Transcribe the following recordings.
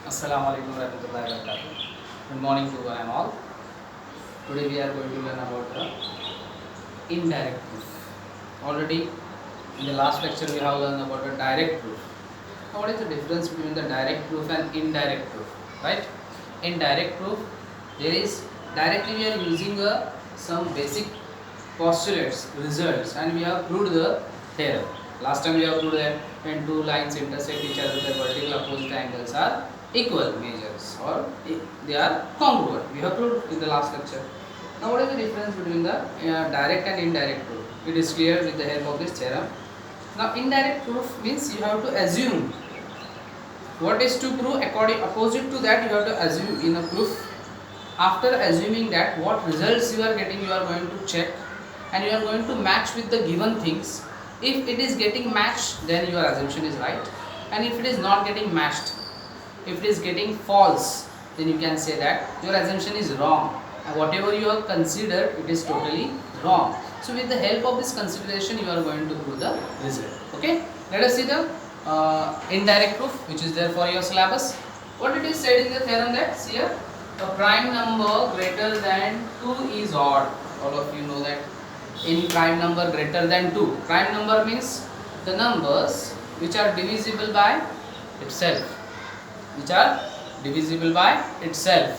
Assalamualaikum warahmatullahi wabarakatuh. Good morning to one and all. Today we are going to learn about the indirect proof. Already in the last lecture we have learned about the direct proof. Now what is the difference between the direct proof and indirect proof? Right? In direct proof, there is directly we are using some basic postulates, results, and we have proved the theorem. Last time we have proved that when two lines intersect each other, the vertical opposite angles are equal measures or they are congruent. We have proved in the last lecture. Now what is the difference between the direct and indirect proof? It is clear with the help of this theorem. Now indirect proof means you have to assume what is to prove. According opposite to that you have to assume in a proof. After assuming that, what results you are getting, you are going to check and you are going to match with the given things. If it is getting matched, then your assumption is right, and if it is not getting matched, if it is getting false, then you can say that your assumption is wrong, and whatever you have considered, it is totally wrong. So with the help of this consideration, you are going to prove the result. Okay, let us see the indirect proof, which is there for your syllabus. What it is said in the theorem, that see here, a prime number greater than 2 is odd. All of you know that any prime number greater than 2. Prime number means the numbers which are divisible by itself. Which are divisible by itself.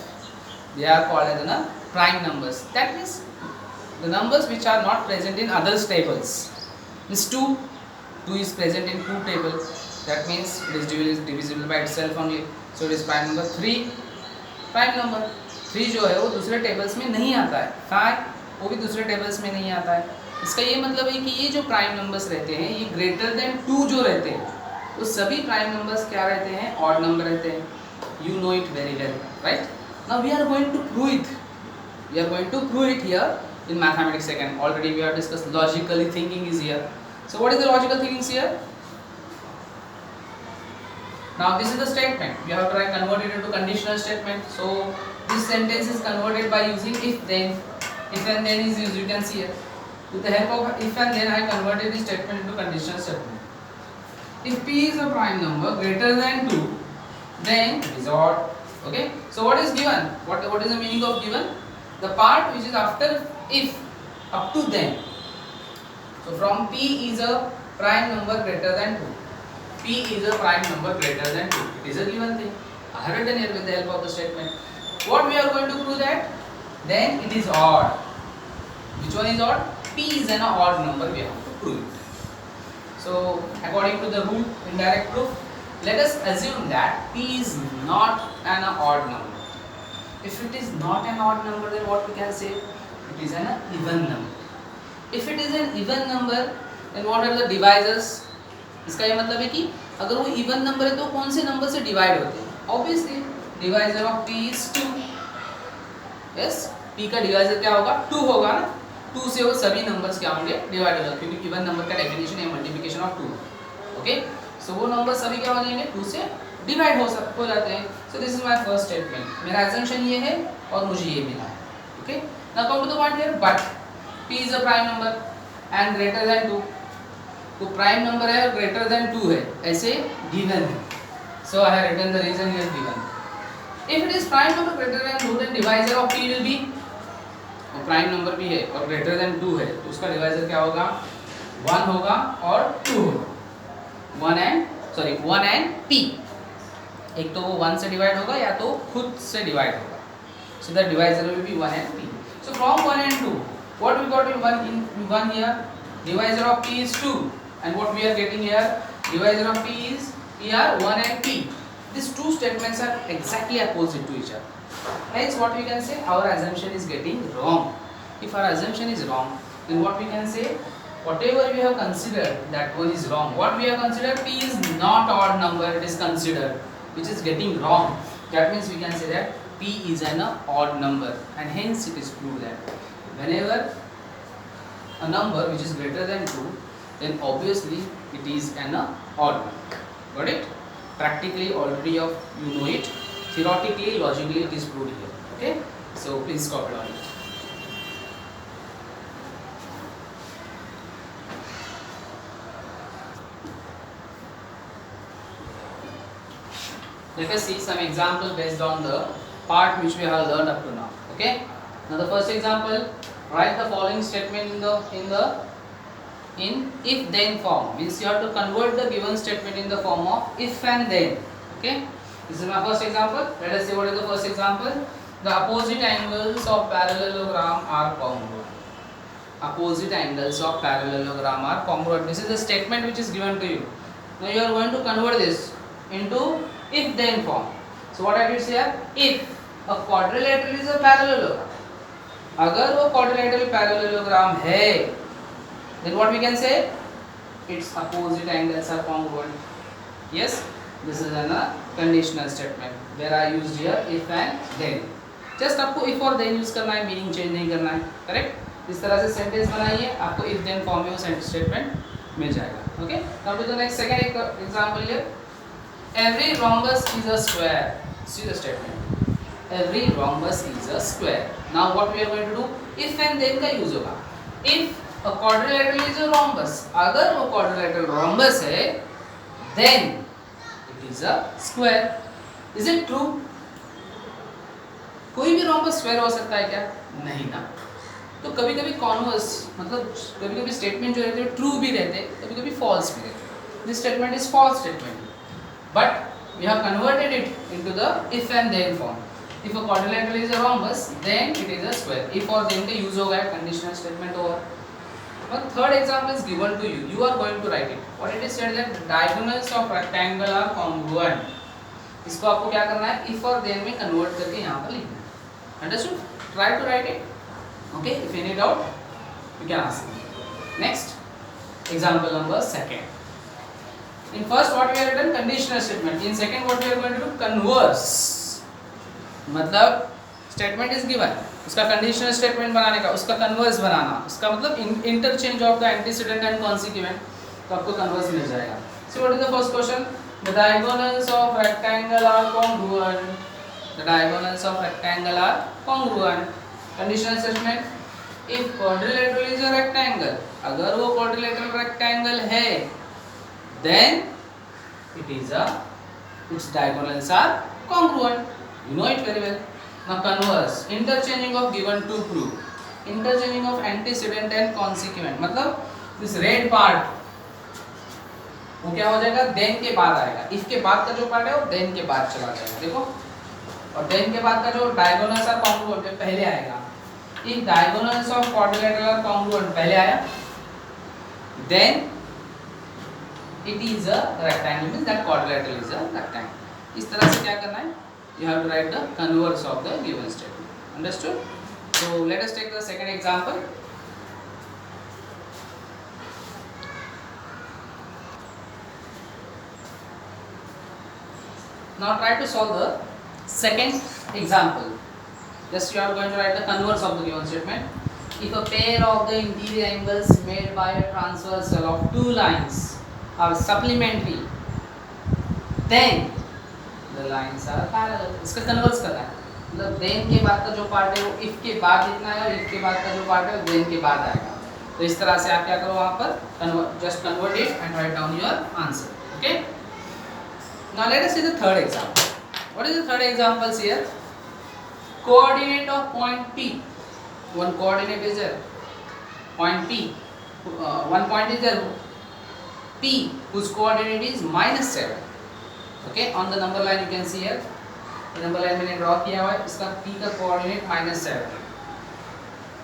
They are called as prime numbers. That means the numbers which are not present in others tables. Means 2 is present in 2 tables. That means it is divisible by itself only. So it is prime number. 3 prime number 3 जो है वो दूसरे tables में नहीं आता है. 5 वो भी दूसरे टेबल्स में नहीं आता है. इसका ये मतलब है कि ये जो प्राइम नंबर्स रहते हैं, ये ग्रेटर देन 2 जो रहते हैं, वो सभी प्राइम नंबर्स क्या रहते हैं? ऑड नंबर रहते हैं. You know it very well, right? Now we are going to prove it. We are going to prove it here in mathematics second. Already we have discussed logically thinking is here. So what is the logical thinking here? Now this is the statement. We have to convert it into conditional statement. So this sentence is converted by using if then. If and then is used. You can see here. With the help of if and then, I converted this statement into conditional statement. If p is a prime number greater than 2, then it is odd. Okay. So what is given? What is the meaning of given? The part which is after if up to then. So from p is a prime number greater than 2. P is a prime number greater than 2. It is a given thing. I have written here with the help of the statement. What we are going to prove that? Then it is odd. Which one is odd? P is an odd number. We have to prove it. So according to the rule, indirect proof, let us assume that P is not an odd number. If it is not an odd number, then what we can say? It is an even number. If it is an even number, then what are the divisors? इसका ये मतलब है कि अगर वो even number है तो कौन से नंबर से डिवाइड होते हैं? Obviously divisor of p is 2. Yes, p का डिवाइजर क्या होगा? 2 होगा ना. 2 से वो सभी नंबर्स क्या होंगे? डिवाइड होगा, क्योंकि इवन नंबर का डेफिनेशन है मल्टीप्लिकेशन ऑफ 2. ओके, सो वो नंबर सभी क्या हो जाएंगे? 2 से डिवाइड हो जाते हैं. So this is my first statement. मेरा असम्पशन ये है और मुझे ये मिला है. Okay, now come to the point here. But p is a prime number and greater than 2. तो प्राइम नंबर है और ग्रेटर देन 2 है, ऐसे गिवन है. So I have written the reason here given. If it is prime number greater than 2, then divisor of p will be, और prime number भी है और ग्रेटर देन 2 है, तो उसका डिवाइजर क्या होगा? 1 होगा और 2 होगा. 1 एंड p. एक तो वो 1 से डिवाइड होगा या तो खुद से डिवाइड होगा. So the divisor will be 1 and p. So from 1 and 2, what we got in 1 here? Divisor of p is 2. And what we are getting here? Divisor of p is here 1 and p. These two statements are exactly opposite to each other. Hence what we can say? Our assumption is getting wrong. If our assumption is wrong, then what we can say? Whatever we have considered, that one is wrong. What we have considered? P is not odd number, it is considered, which is getting wrong. That means we can say that p is an odd number, and hence it is proved that whenever a number which is greater than 2, then obviously it is an odd number. Got it? Practically already you know it. Theoretically, logically it is proved here. Okay? So please copy on it. Let us see some example based on the part which we have learned up to now. Okay. Now the first example, write the following statement in if then form. Means you have to convert the given statement in the form of if and then. Okay. This is my first example. Let us see what is the first example. The opposite angles of parallelogram are congruent. Opposite angles of parallelogram are congruent. This is the statement which is given to you. Now you are going to convert this into if then form. So what I did here, if a quadrilateral is a parallelogram, अगर वो quadrilateral parallelogram है, then what we can say, its opposite angles are congruent. Yes, this is a conditional statement where I used here if and then. Just आपको if और then use करना है, meaning change नहीं करना है, correct? इस तरह से sentence बनाइए, आपको if then form में वो statement मिल जाएगा. Okay? Come to the next second example here. Every rhombus is a square. See the statement. Every rhombus is a square. Now what we are going to do? If and then का use होगा. If a quadrilateral is a rhombus, अगर वो quadrilateral rhombus है, then it is a square. Is it true? कोई भी rhombus square हो सकता है क्या? नहीं ना. तो कभी कभी कॉन्वर्स मतलब कभी कभी स्टेटमेंट जो रहते हैं ट्रू भी रहते हैं, कभी कभी फॉल्स भी रहते हैं. This statement is false statement, but we have converted it into the if and then form. If a quadrilateral is a rhombus then it is a square. If और देन का यूज होगा conditional statement over. But third example is given to you. You are going to write it. What it is said that the diagonals of rectangle are congruent. इसको आपको क्या करना है, if और then में convert करके यहाँ पर लिखना है. Understood? Try to write it. Okay. If any doubt, you can ask me. Next, example number second. In first, what we have done conditional statement. In second, what we are going to do converse. मतलब statement is given. उसका conditional statement बनाने का, उसका converse बनाना, उसका मतलब interchange of the antecedent and consequent, तो आपको कन्वर्स मिल जाएगा. See what is the first question. The diagonals of rectangle are congruent. The diagonals of rectangle are congruent. Conditional statement, if quadrilateral is a rectangle, अगर वो quadrilateral rectangle है, then it is a its diagonals are congruent. You know it very well. Now converse, interchanging of given to prove, interchanging of antecedent and consequent. मतलब this red part वो क्या हो जाएगा, then के बाद आएगा. if के बाद का जो पार्ट है वो then के बाद चला जाएगा. देखो, और then के बाद का जो diagonals are congruent पहले आएगा. if diagonals of quadrilateral are congruent पहले आया, then it is a rectangle, means that quadrilateral is a rectangle. इस तरह से क्या करना है, you have to write the converse of the given statement. Understood? So let us take the second example. Now try to solve the second example. Just you are going to write the converse of the given statement. If a pair of the interior angles made by a transversal of two lines are supplementary, then the lines are parallel. इसका converse करना है, मतलब then के बाद का जो part है वो if के बाद लिखना है, और if के बाद का जो पार्ट है वो then के बाद आएगा. तो इस तरह से आप क्या करो, वहाँ पर just convert it and write down your answer. Okay. Now let us see the third example. What is the third example here? Coordinate of point P. One coordinate is there, point P. One point is there, P, whose coordinate is -7. Okay, on the number line you can see here, the number line मैंने draw किया हुआ है, इसका P का coordinate -7.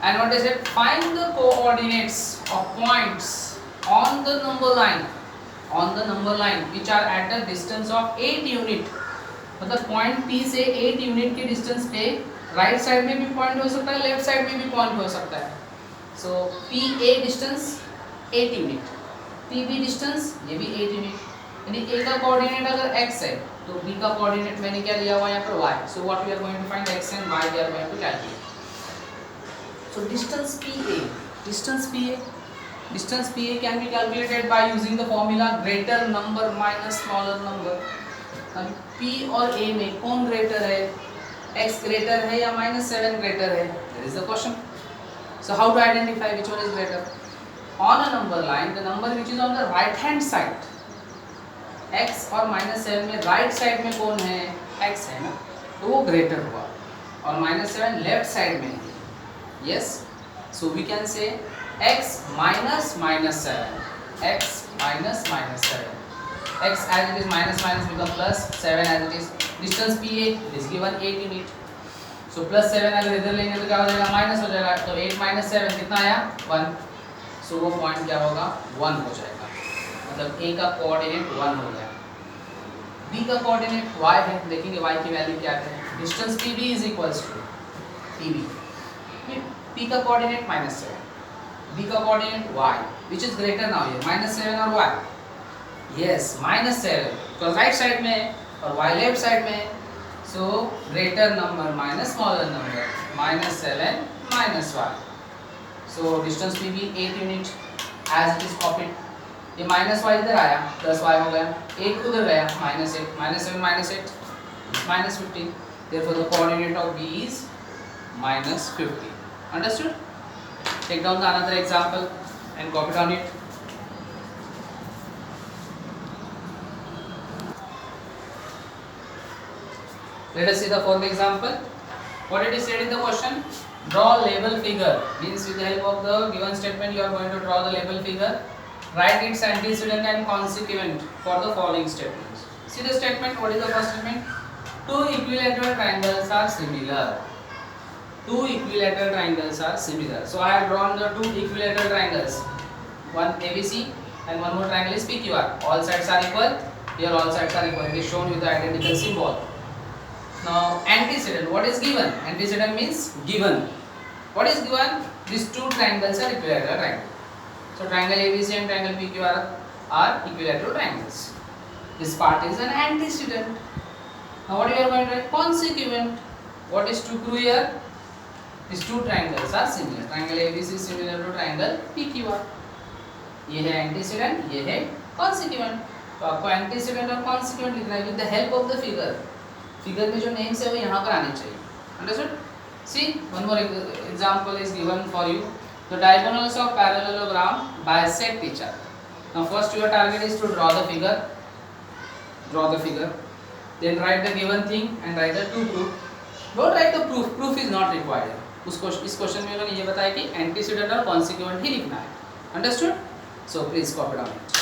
And what is it? Find the coordinates of points on the number line which are at a distance of 8 unit. मतलब point P से 8 unit के distance पे राइट साइड में भी पॉइंट हो सकता है, लेफ्ट साइड में भी पॉइंट हो सकता है. So PA distance 8 unit, PB distance ये भी 8 unit. यानी A का कोऑर्डिनेट अगर x है तो B का कोऑर्डिनेट मैंने क्या लिया हुआ है यहाँ पर y. So what we are going to find, x and y we are going to calculate. So distance PA can be calculated by using the formula greater number minus smaller number. अब P और A में कौन greater है, x greater है या -7 greater है, that is the question. So how to identify which one is greater? On a number line, the number which is on the right hand side x और -7 में right side में कौन है, x है ना, तो वो ग्रेटर हुआ, और -7 लेफ्ट साइड में है, yes, so we can say x minus -7, x minus -7, x as it is minus minus become plus, 7 as it is, distance p8 is given 8 unit, so plus 7 अगर इधर लेंगे तो क्या हो जाएगा, माइनस हो जाएगा, तो 8 minus 7 कितना आया, 1, सो वो पॉइंट क्या होगा, 1 हो जाएगा, मतलब a का कोऑर्डिनेट 1 हो गया। b का कोऑर्डिनेट y है, देखेंगे y की वैल्यू क्या है, distance pb is equals to pb, p का कोऑर्डिनेट -7, b का coordinate y, which is greater now here, -7 और y, yes -7 because right side में और y left side में, so greater number minus smaller number, -7 minus y, so distance pb 8 unit as it is copied, ये minus y इधर आया, plus y हो गया, 8 उधर गया, -8, -7 -8 -15, therefore the coordinate of b is -50, understood? Take down the another example and copy down it. Let us see the fourth example. What it is said in the question? Draw label figure. Means with the help of the given statement you are going to draw the label figure. Write its antecedent and consequent for the following statements. See the statement. What is the first statement? Two equilateral triangles are similar. Two equilateral triangles are similar. So I have drawn the two equilateral triangles. One ABC and one more triangle is PQR. All sides are equal. Here all sides are equal. It is shown with the identical symbol. Now antecedent. What is given? Antecedent means given. What is given? These two triangles are equilateral triangles. So triangle ABC and triangle PQR are equilateral triangles. This part is an antecedent. Now what we are going to write? Consequent. What is to prove here? These two triangles are similar. Triangle ABC is similar to triangle PQR. ये है antecedent, ये है consequent. तो आपको antecedent और consequent लिखना है with the help of the figure. Figure में जो names है वो यहाँ पर आने चाहिए. Understood? See, one more example is given for you. The diagonals of parallelogram bisect each other. Now first your target is to draw the figure. Draw the figure. Then write the given thing and write the to proof. Don't write the proof. Proof is not required. इस question में उन्होंने ये बताया कि antecedent और consequent ही लिखना है, understood? So please copy down it.